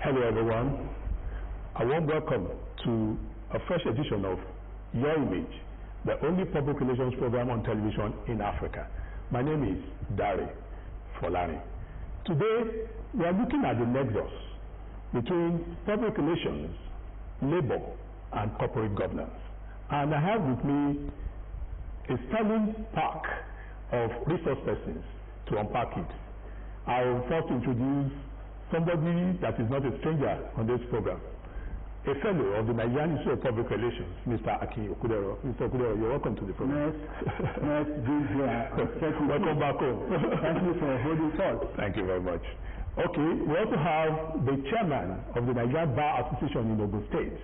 Hello everyone. A warm welcome to a fresh edition of Your Image, the only public relations program on television in Africa. My name is Dari Folani. Today we are looking at the nexus between public relations, labor, and corporate governance. And I have with me a sterling pack of resource persons to unpack it. I will first introduce somebody that is not a stranger on this program, a fellow of the Nigerian Institute of Public Relations, Mr. Akin Okudero. Mr. Okudero, you're welcome to the program. Nice being here. Welcome back home. Thank you for holding forth. Thank you very much. Okay, we also have the chairman of the Nigerian Bar Association in Ogun State,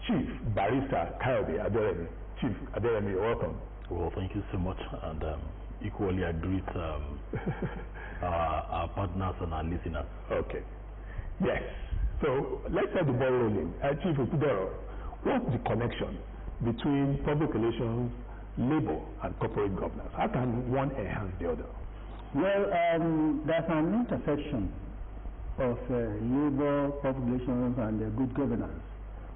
Chief Barrister Kayode Aderemi. Chief Aderemi, you're welcome. Well, thank you so much, and equally I greet our partners and our listeners. Okay. Yes. So let's get the ball rolling. Chief Okudero, what's the connection between public relations, labor, and corporate governance? How can one enhance the other? Well, there's an intersection of labor, public relations, and good governance.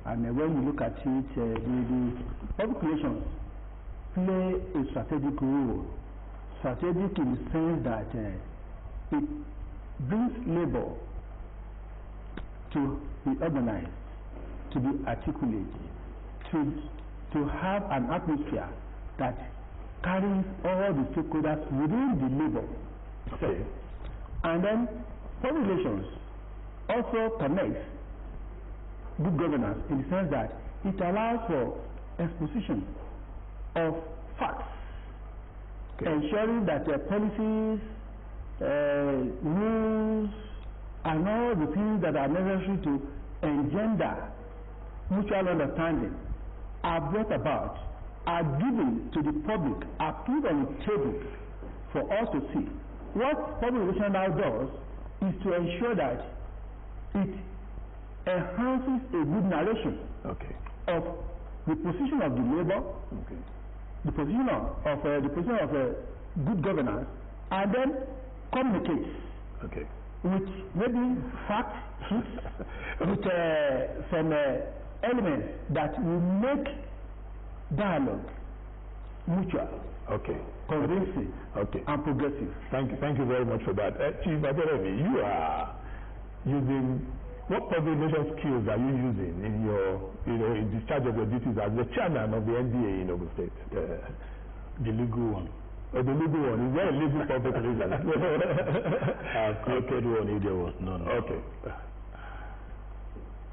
And when you look at it, the public relations play a strategic role. Strategic in the sense that it brings labor to be organized, to be articulate, to have an atmosphere that carries all the stakeholders within the labor. Okay. And then public relations also connects good governance in the sense that it allows for exposition of facts, okay, ensuring that policies, rules, and all the things that are necessary to engender mutual understanding are brought about, are given to the public, are put on the table for us to see. What public relations now does is to ensure that it enhances a good narration, okay, of the position of the labor, okay, the position of good governance, and then communicates, okay, with maybe facts, with some elements that will make dialogue mutual, okay, convincing, okay, and progressive. Thank you very much for that. Chief Aderemi, you are using, what public relations skills are you using in your, in discharge of your duties as the chairman of the NDA in Ogun State? The legal one. The legal one. Is there a legal public relation? I've created one if there was none. Okay.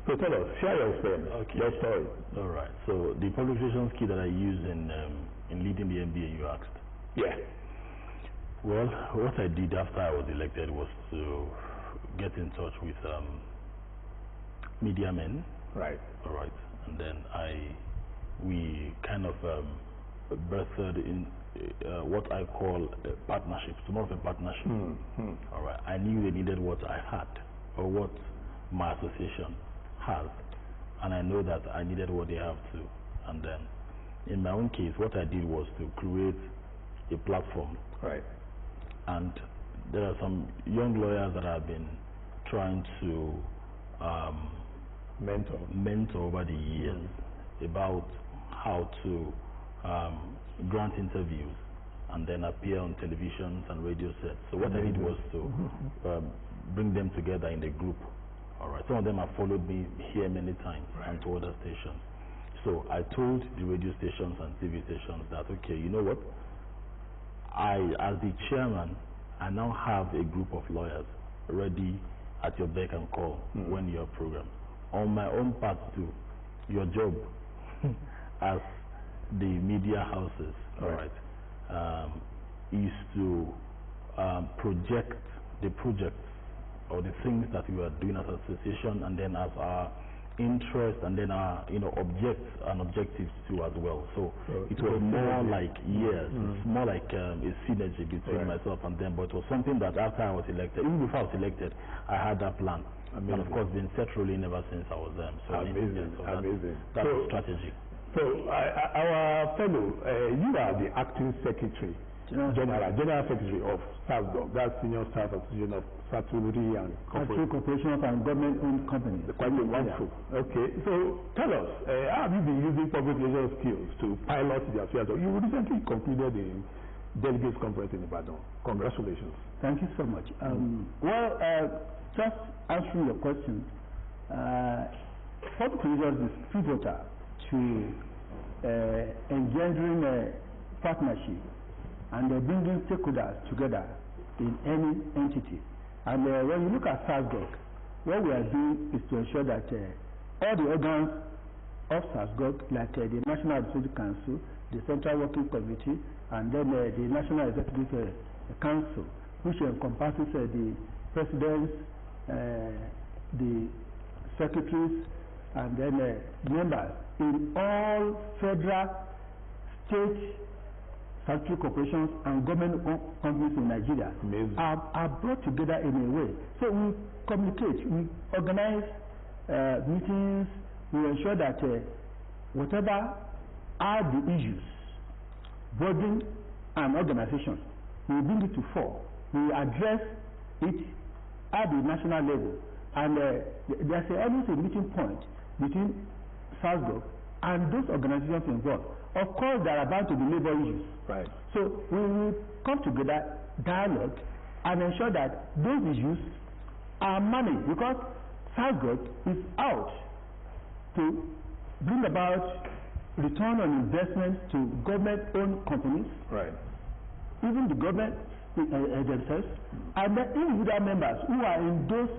So tell us, share your experience, okay, your story. All right. So the public relations skill that I use in leading the MBA, you asked. Yeah. Well, what I did after I was elected was to get in touch with media men. Right. All right. And then we kind of birthed in what I call a partnership, more of a partnership. All right. I knew they needed what I had, or what my association has, and I know that I needed what they have too. And then, in my own case, what I did was to create a platform. Right. And there are some young lawyers that I've been trying to mentor over the years about how to grant interviews and then appear on televisions and radio sets. So what I did was to bring them together in a group. All right. Some of them have followed me here many times, right, and to other stations. So I told the radio stations and TV stations that, okay, you know what? As the chairman, I now have a group of lawyers ready at your beck and call when you're programmed. On my own part too, your job as the media houses, all right, is to project the projects or the things that we are doing as an association, and then as our interest, and then our objectives too as well. So it was more like, yes, it's more like a synergy between myself and them. But it was something that after I was elected, even before I was elected, I had that plan. Amazing. And of course been set rolling ever since I was there. So amazing, so amazing. That's the strategy. So our fellow, you are the acting secretary General Secretary of SASGOG, that's Senior Staff Association of Statutory and Corporations and government-owned companies. Quite wonderful. Okay, so tell us, how have you been using public relations skills to pilot the affairs? You recently concluded the Delegates Conference in Ibadan. Congratulations. Thank you so much. Just answering your question, public relations is pivotal to engendering a partnership and bringing stakeholders together in any entity. And when you look at SASGOG, what we are doing is to ensure that all the organs of SASGOG, like the National Administrative Council, the Central Working Committee, and then the National Executive Council, which encompasses the presidents, the secretaries, and then members in all federal, state, statutory corporations and government-owned companies in Nigeria are brought together in a way. So we communicate, we organize meetings, we ensure that whatever are the issues burdening an organization, we bring it to fore. We address it at the national level, and there's always a meeting point between SASGOG and those organizations involved. Of course, there are bound to be labor issues. Right. So we will come together, dialogue, and ensure that those issues are managed, because SASGOG is out to bring about return on investment to government-owned companies, right, even the government themselves, and the individual members who are in those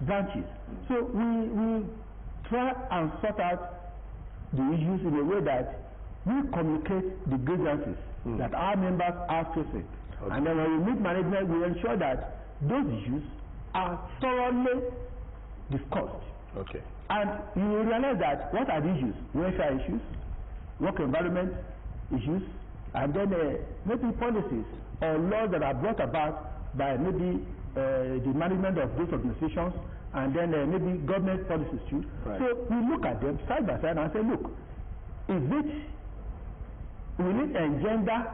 branches. So we try and sort out the issues in a way that we communicate the grievances that our members are facing. Okay. And then when we meet management, we ensure that those issues are thoroughly discussed. Okay. And you will realize that what are the issues? Welfare issues, work environment issues, and then maybe policies or laws that are brought about by maybe the management of those organizations, and then maybe government policies too. Right. So we look at them side by side and say, look, will it engender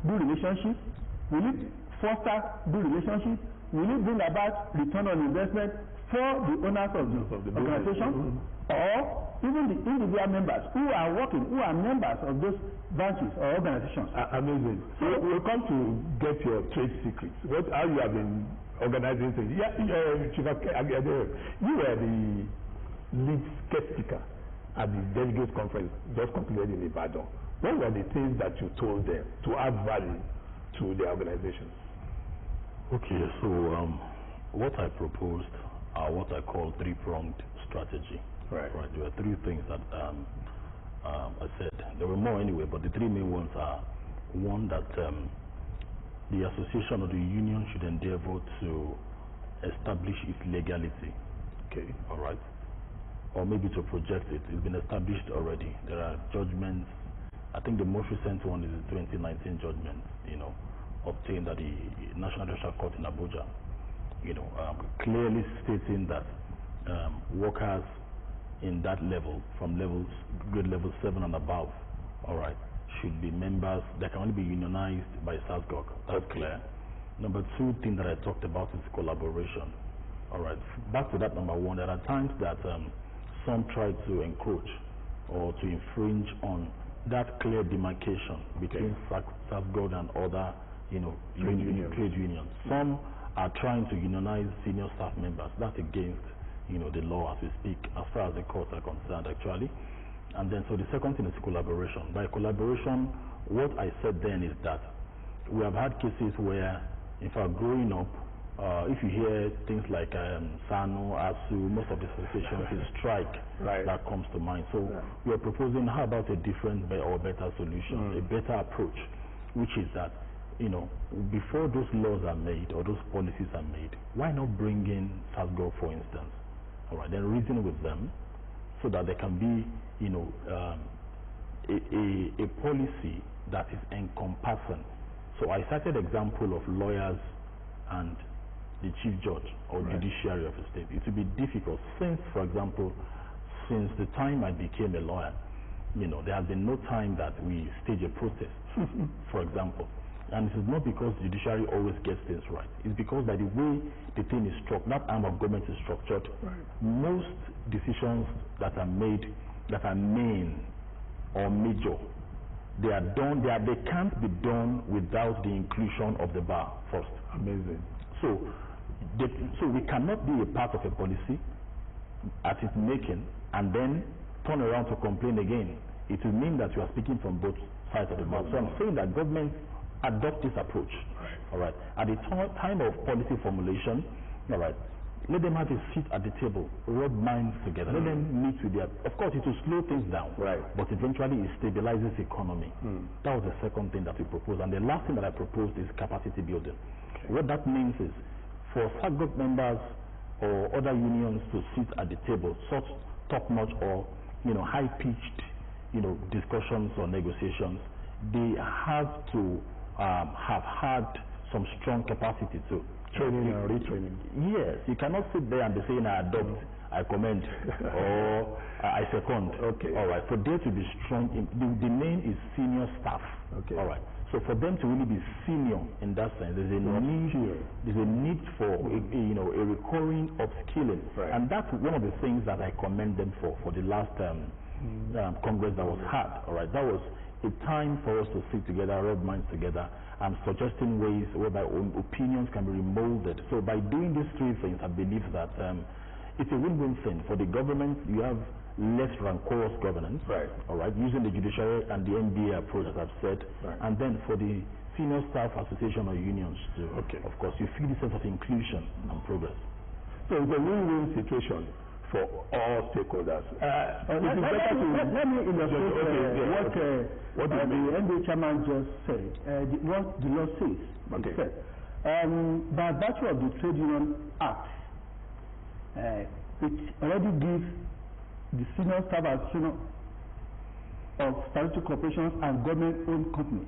good relationships? Will it foster good relationships? Will it bring about return on investment for the owners of the organization, or even the individual members who are working, who are members of those branches or organizations? Amazing. So we'll come to get your trade secrets. How you have been organizing things. Yeah, Chief Aderemi, you were the lead guest speaker at the Delegates Conference just concluded in Ibadan. What were the things that you told them to add value to the organization? Okay, so what I proposed are what I call three-pronged strategy. Right. There were three things that I said. There were more anyway, but the three main ones are, one, that the association or the union should endeavor to establish its legality. Okay. All right. Or maybe to project it. It's been established already. There are judgments. I think the most recent one is the 2019 judgment, obtained at the National Judicial Court in Abuja, clearly stating that workers in that level, from grade level 7 and above, all right, should be members. They can only be unionized by SASGOG. That's clear. Number two thing that I talked about is collaboration. All right. Back to that number one, there are times that some try to encroach or to infringe on that clear demarcation between SASGOG and other, trade unions. Some are trying to unionize senior staff members. That's against, the law as we speak, as far as the courts are concerned, actually. And then, so the second thing is collaboration. By collaboration, what I said then is that we have had cases where, in fact, growing up, if you hear things like SANU, ASU, most of the associations, is strike that comes to mind. So we are proposing, how about a different or better solution, a better approach, which is that, before those laws are made or those policies are made, why not bring in SASGOG, for instance? All right, then reason with them so that there can be, a policy that is encompassing. So I cited example of lawyers and the chief judge or judiciary of a state. It will be difficult since, for example, since the time I became a lawyer, there has been no time that we stage a protest, for example. And it is not because the judiciary always gets things right. It's because by the way the thing is structured, that arm of government is structured, most decisions that are made, that are main or major, they are done, they can't be done without the inclusion of the bar first. Amazing. So we cannot be a part of a policy at its making and then turn around to complain again. It will mean that you are speaking from both sides of the mouth. So I'm saying that government adopt this approach. All right. At the time of policy formulation, all right, let them have a seat at the table, rub minds together, let them meet with their. Of course, it will slow things down, but eventually it stabilizes the economy. That was the second thing that we proposed, and the last thing that I proposed is capacity building. What that means is, for SAGOG members or other unions to sit at the table, such top-notch or high-pitched, discussions or negotiations, they have to have had some strong capacity to training and retraining. Yes, you cannot sit there and be saying I adopt, I commend, or I second. Okay. All right. For there to be strong, the name is senior staff. Okay. All right. So for them to really be senior in that sense, there's a need for a recurring upskilling, and that's one of the things that I commend them for the last Congress that was had. All right. That was a time for us to sit together, rub minds together, and suggesting ways whereby opinions can be remolded. So by doing these three things, I believe that it's a win-win thing. For the government, you have less rancorous governance, all right, using the judiciary and the NBA approach, as I've said, and then for the senior staff association or unions too, of course, you feel the sense of inclusion and progress. So it's a win-win situation for all stakeholders. Let me illustrate what the NBA chairman just said, what the law says. It said, by virtue of the Trade Union Act, it already gives the senior staff association of statutory corporations and government-owned companies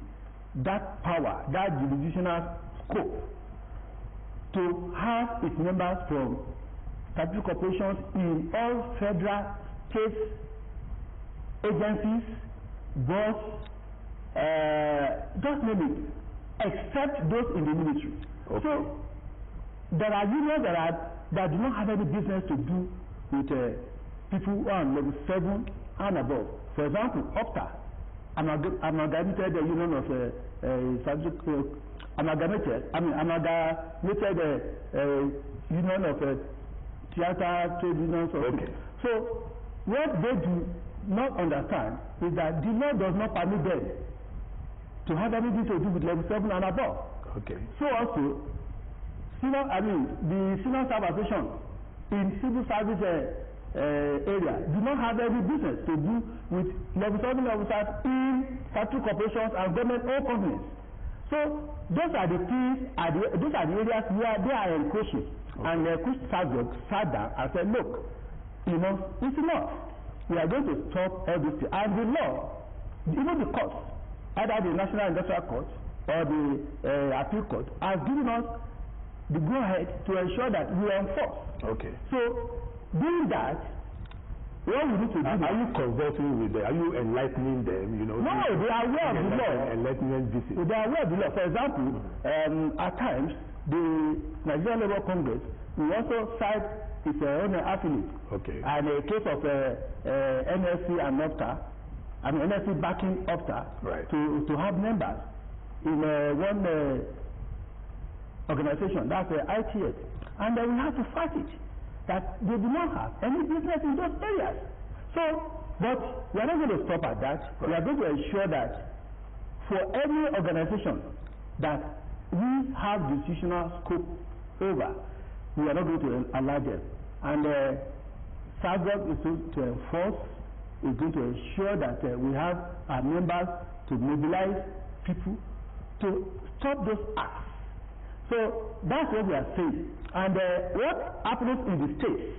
that power, that jurisdictional scope to have its members from statutory corporations in all federal, state agencies, boards, just name it, except those in the military. So there are unions that do not have any business to do with people who are on level 7 and above. For example, OPTA, amalgamated union of amalgamated union of theater trade unions. So what they do not understand is that the law does not permit them to have anything to do with level 7 and above. So also, the senior staff association in civil service area do not have any business to do with level 7 officers in statutory corporations and government-owned companies. So those are the things, those are the areas where they are encroaching. And the SAGOG sat down and said, look, it's enough. We are going to stop all this. And the law, even the courts, either the National Industrial Court or the Appeal Court, has given us the go-ahead to ensure that we enforce. So, doing that, what we need to do... Are you consulting with them? Are you enlightening them? No, they are aware of the law. Enlightenment visit. They are aware of the law. For example, at times, the Nigerian Labour Congress will also cite its own affiliate. And a case of NSC and OPTA, NSC backing OPTA, to have members in one organization, that's ITS. And we have to fight it, that they do not have any business in those areas. So, but we are not going to stop at that. We are going to ensure that for every organization that we have decisional scope over, we are not going to allow them. And SAGOG is going to enforce, is going to ensure that we have our members to mobilize people to stop those acts. So that's what we are saying. And what happens in the states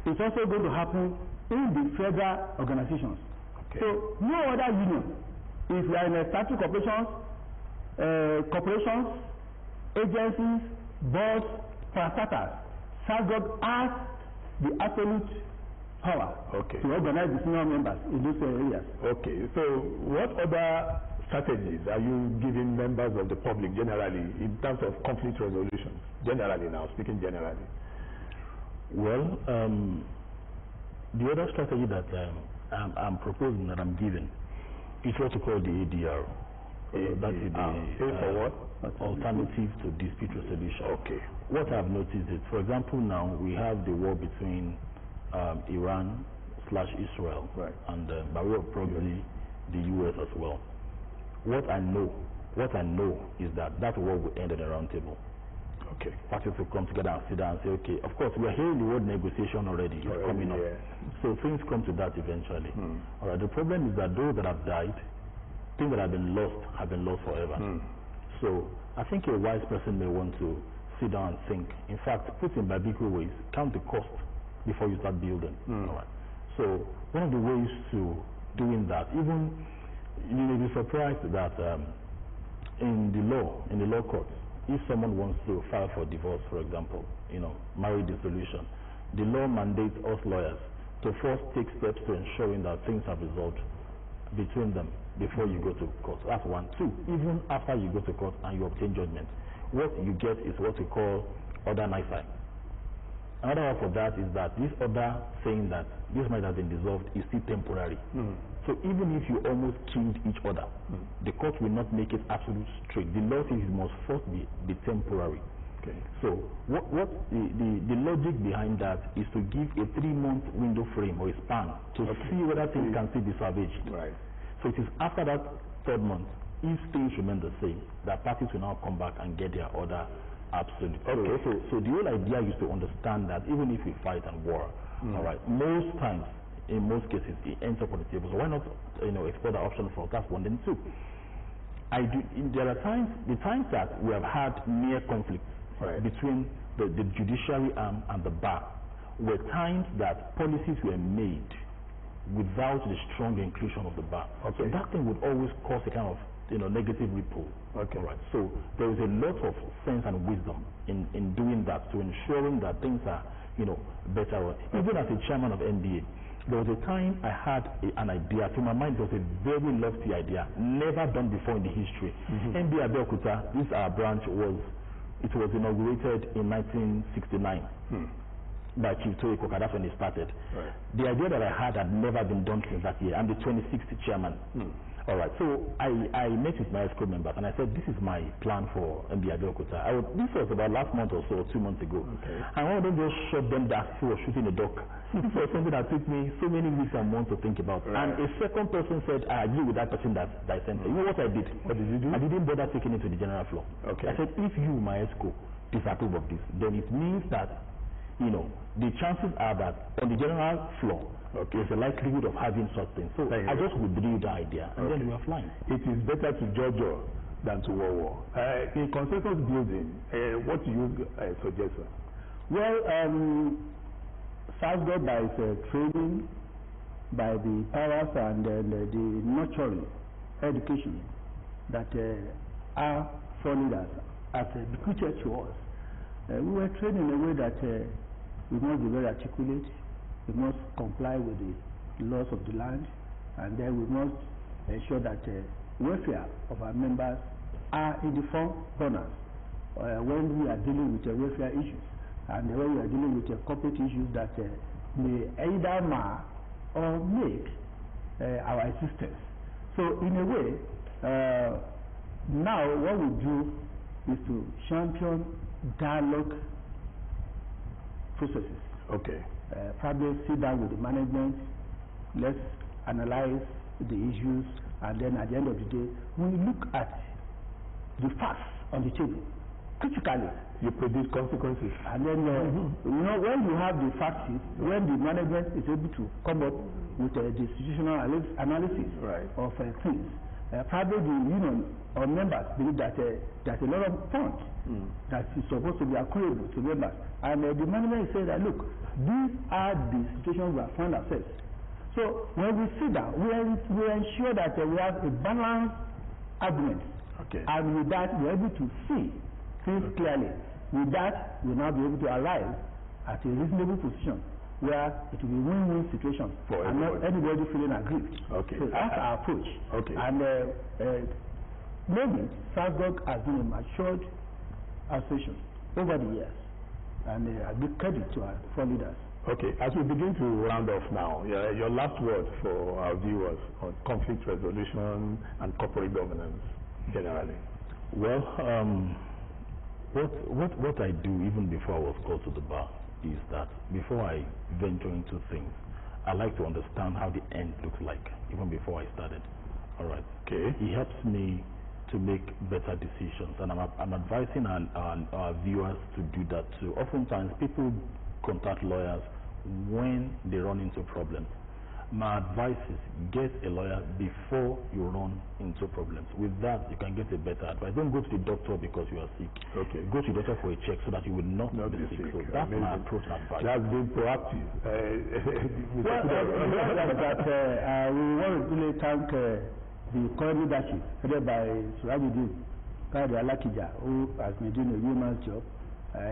is also going to happen in the federal organizations. So no other union, if we are in a statutory corporations, agencies, boards, parastatals, SAGOG has the absolute power to organize the senior members in those areas. So what other strategies are you giving members of the public generally in terms of conflict resolution? Generally now, speaking generally. Well, the other strategy that I'm proposing, that I'm giving, is what we call the ADR. That is the alternative to dispute resolution. Okay. What I've noticed is, for example, now we have the war between Iran/Israel, right, and by way of proxy, the US as well. What I know is that war will end at a round table. Okay. Parties will come together and sit down and say, okay, of course, we are hearing the word negotiation already. It's coming up. So things come to that eventually. All right. The problem is that those that have died, things that have been lost forever. So I think a wise person may want to sit down and think. In fact, put in biblical ways, count the cost before you start building. All right. So one of the ways to doing that, even you may be surprised that in the law courts, if someone wants to file for divorce, for example, marriage dissolution, the law mandates us lawyers to first take steps to ensuring that things are resolved between them before you go to court. That's one. Two, even after you go to court and you obtain judgment, what you get is what we call order nisi. Another one for that is that this order saying that this might have been dissolved is still temporary. So even if you almost killed each other, the court will not make it absolute straight. The law says it must first be temporary. Okay. So what the logic behind that is to give a 3-month window frame or a span to see whether things can still be salvaged. Right. So it is after that 3rd month, if things remain the same, that parties will now come back and get their order absolute. Okay. So the whole idea is to understand that even if we fight and war, all right, most times, in most cases, it ends up on the table. So why not, explore the option for that's one. Then two, there are the times that we have had near conflicts between the judiciary arm and the bar, were times that policies were made without the strong inclusion of the bar. Okay. So that thing would always cause a kind of negative ripple. Okay. All right. So there is a lot of sense and wisdom in doing that, to ensuring that things are better. Even as a chairman of NBA, there was a time I had an idea. To my mind, it was a very lofty idea, never done before in the history. NBA Abeokuta, this our branch was inaugurated in 1969 by Chief Toye Koka. That's when it started. Right. The idea that I had never been done since that year. I'm the 26th chairman. All right. So I met with my ESCO members and I said, this is my plan for NBA Abeokuta. This was about last month or so, 2 months ago. Okay. And one of them just shot them that he was shooting a duck. This was something that took me so many weeks and months to think about. Right. And a second person said, I agree with that person that I sent. You know what I did? What did you do? I didn't bother taking it to the general floor. Okay. I said, if you, my ESCO, disapprove of this, then it means that the chances are that on the general floor, there's a likelihood of having such things. So I just withdrew the idea, and then we are flying. It is better to judge than to war. In consensus building, what do you suggest, sir? Well, salvaged by training, by the powers and the nurturing education that are foreign as bequeathed to us. We were trained in a way that we must be very articulate, we must comply with the laws of the land, and then we must ensure that welfare of our members are in the front runners when we are dealing with welfare issues, and when we are dealing with corporate issues that may either mar or make our existence. So in a way, now what we do is to champion dialogue processes. Okay. Probably sit down with the management, let's analyze the issues, and then at the end of the day, we look at the facts on the table. Critically, you produce consequences. And then, when you have the facts, when the management is able to come up with the institutional analysis of things, probably the union or members believe that there's a lot of funds that is supposed to be accruable to members. And the management says that, look, these are the situations we have found ourselves. So when we sit down, we ensure that we have a balanced argument. Okay. And with that, we're able to see things clearly. With that, we'll now be able to arrive at a reasonable position where it will be win-win situation For and not anybody feeling aggrieved. Okay. So that's our approach. Okay. And maybe SASGOG has been a matured association over the years, and I give credit to our four leaders. Okay, as we begin to round off now, your last word for our viewers on conflict resolution and corporate governance generally. Well, what I do even before I was called to the bar is that before I venture into things, I like to understand how the end looks like even before I started. All right. Okay. It helps me to make better decisions, and I'm advising our viewers to do that too. Oftentimes, people contact lawyers when they run into problems. My advice is get a lawyer before you run into problems. With that, you can get a better advice. Don't go to the doctor because you are sick. Okay. Go to the doctor for a check so that you will not be sick. So that's my approach and advice. That's being proactive. We want to really thank the current leadership headed by Surajudeen Kayode Alakija, who has been doing a human job.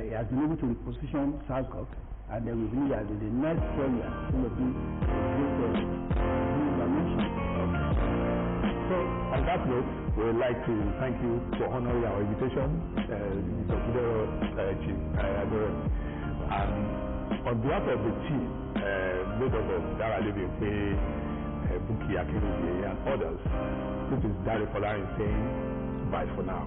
He has been able to reposition SASGOG, and we believe that in the next 4 years we will be a great dimension. So, on that note, we would like to thank you for honoring our invitation, Mr. Okudero, Chief Aderemi. And on behalf of the team, made up of Aderemi, Buki, Akin, and others, this is Dari Folarin saying bye for now.